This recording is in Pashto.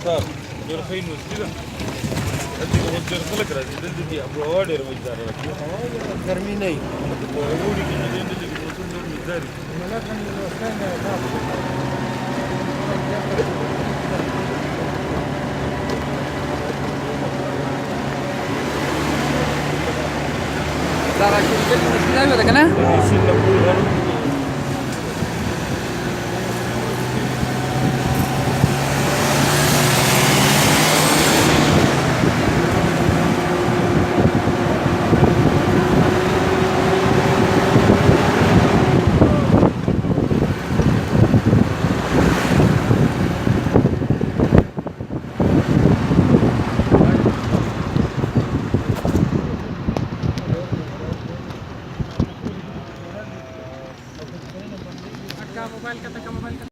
ټار ډېر ښه یونیورسټي ده. دلته اوس ډېر خلک راځي. دلته کې ابو هوا ډېره مزداره ده. ګرمي نه وي. په اوړي کې نه دلته کې موسم ډېر مزدار وي. دا راځي ده کنه شین له پول غړو मोबाइल का